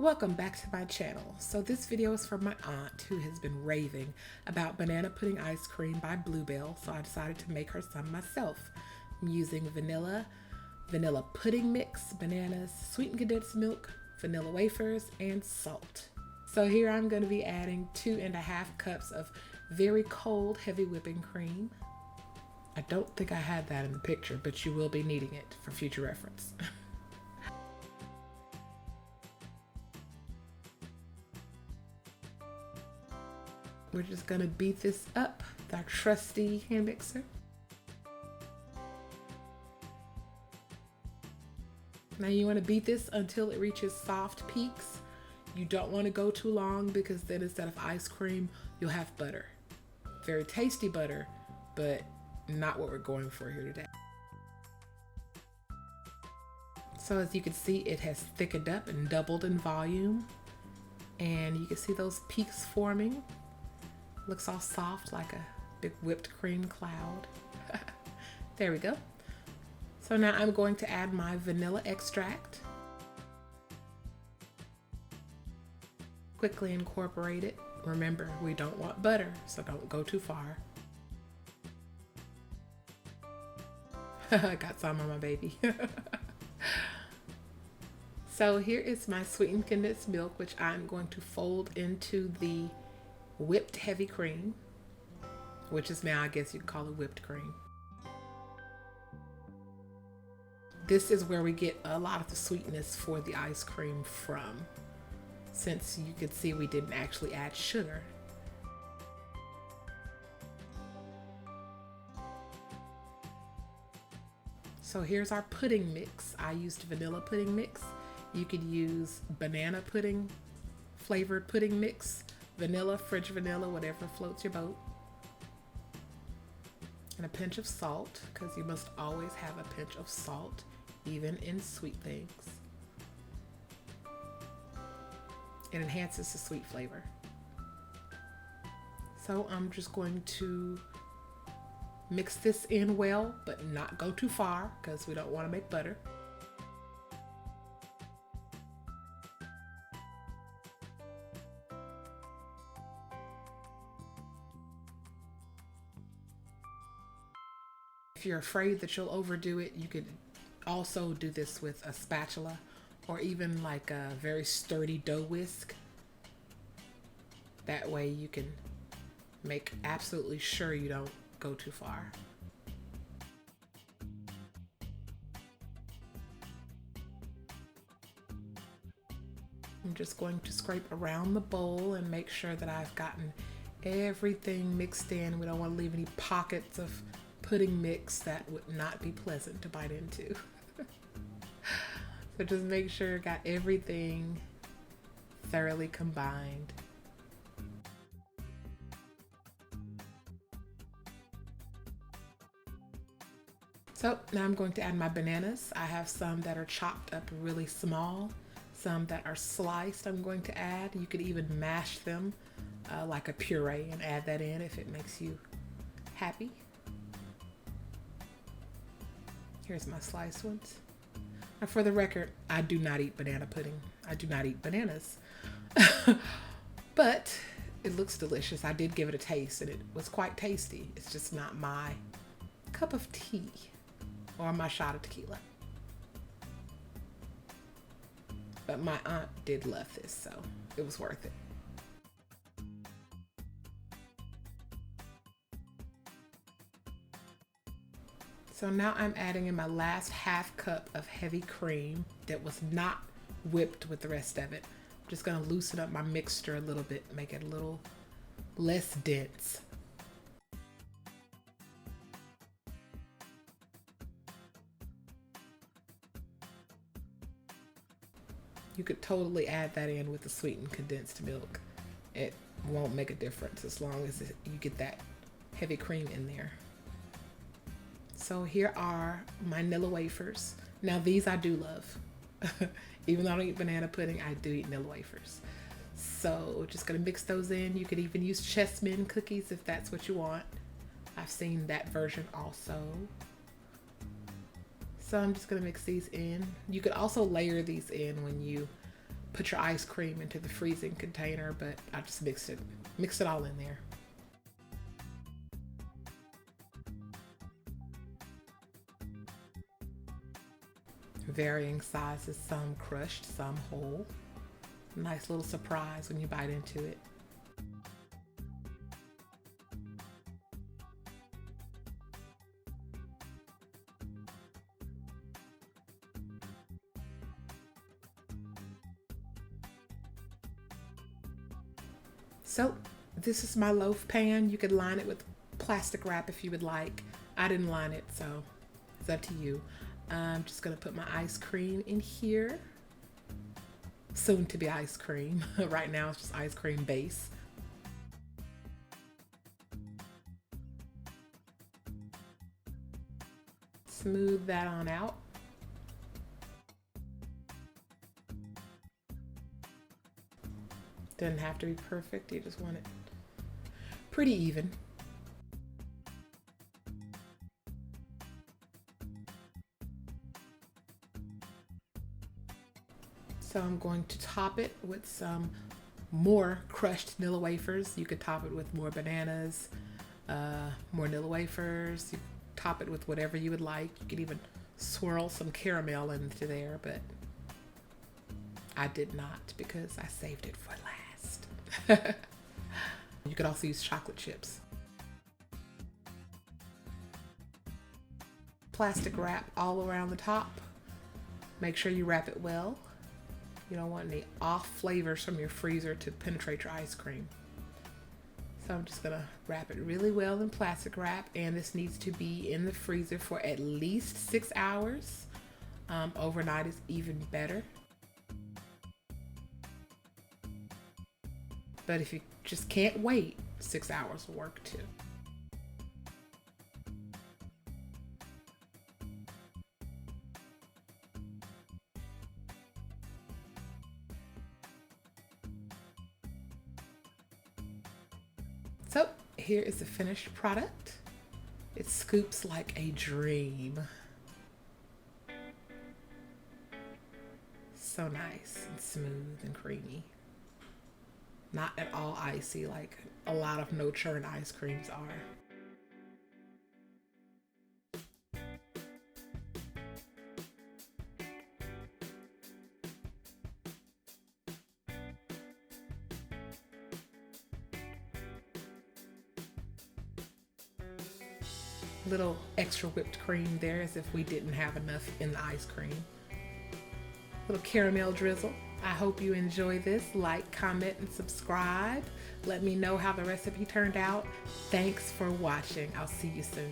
Welcome back to my channel. So this video is from my aunt who has been raving about banana pudding ice cream by Bluebell, so I decided to make her some myself. I'm using vanilla pudding mix, bananas, sweetened condensed milk, vanilla wafers, and salt. So here I'm going to be adding 2.5 cups of very cold heavy whipping cream. I don't think I had that in the picture, but you will be needing it for future reference. We're just gonna beat this up with our trusty hand mixer. Now you wanna beat this until it reaches soft peaks. You don't wanna go too long because then instead of ice cream, you'll have butter. Very tasty butter, but not what we're going for here today. So as you can see, it has thickened up and doubled in volume. And you can see those peaks forming. Looks all soft like a big whipped cream cloud. There we go. So now I'm going to add my vanilla extract. Quickly incorporate it. Remember, we don't want butter, so don't go too far. I got some on my baby. So here is my sweetened condensed milk, which I'm going to fold into the whipped heavy cream, which is now, I guess you'd call it whipped cream. This is where we get a lot of the sweetness for the ice cream from, since you could see we didn't actually add sugar. So here's our pudding mix. I used vanilla pudding mix. You could use banana pudding, flavored pudding mix, vanilla, French vanilla, whatever floats your boat. And a pinch of salt, because you must always have a pinch of salt, even in sweet things. It enhances the sweet flavor. So I'm just going to mix this in well, but not go too far, because we don't want to make butter. If you're afraid that you'll overdo it, you could also do this with a spatula or even like a very sturdy dough whisk. That way you can make absolutely sure you don't go too far. I'm just going to scrape around the bowl and make sure that I've gotten everything mixed in. We don't want to leave any pockets of pudding mix that would not be pleasant to bite into. So just make sure you got everything thoroughly combined. So now I'm going to add my bananas. I have some that are chopped up really small, some that are sliced I'm going to add. You could even mash them like a puree and add that in if it makes you happy. Here's my sliced ones. Now for the record, I do not eat banana pudding. I do not eat bananas. But it looks delicious. I did give it a taste and it was quite tasty. It's just not my cup of tea or my shot of tequila. But my aunt did love this, so it was worth it. So now I'm adding in my last half cup of heavy cream that was not whipped with the rest of it. I'm just gonna loosen up my mixture a little bit, make it a little less dense. You could totally add that in with the sweetened condensed milk. It won't make a difference as long as you get that heavy cream in there. So here are my nilla wafers. Now these I do love. Even though I don't eat banana pudding, I do eat nilla wafers. So just gonna mix those in. You could even use chessmen cookies if that's what you want. I've seen that version also. So I'm just gonna mix these in. You could also layer these in when you put your ice cream into the freezing container, but I just mixed it all in there. Varying sizes, some crushed, some whole. Nice little surprise when you bite into it. So this is my loaf pan. You could line it with plastic wrap if you would like. I didn't line it, so it's up to you. I'm just gonna put my ice cream in here. Soon to be ice cream. Right now it's just ice cream base. Smooth that on out. Doesn't have to be perfect, you just want it pretty even. So I'm going to top it with some more crushed nilla wafers. You could top it with more bananas, more nilla wafers. You top it with whatever you would like. You could even swirl some caramel into there, but I did not because I saved it for last. You could also use chocolate chips. Plastic wrap all around the top. Make sure you wrap it well. You don't want any off flavors from your freezer to penetrate your ice cream. So I'm just gonna wrap it really well in plastic wrap, and this needs to be in the freezer for at least 6 hours. Overnight is even better. But if you just can't wait, 6 hours will work too. So here is the finished product. It scoops like a dream. So nice and smooth and creamy. Not at all icy like a lot of no churn ice creams are. Little extra whipped cream there as if we didn't have enough in the ice cream. Little caramel drizzle. I hope you enjoy this. Like, comment, and subscribe. Let me know how the recipe turned out. Thanks for watching. I'll see you soon.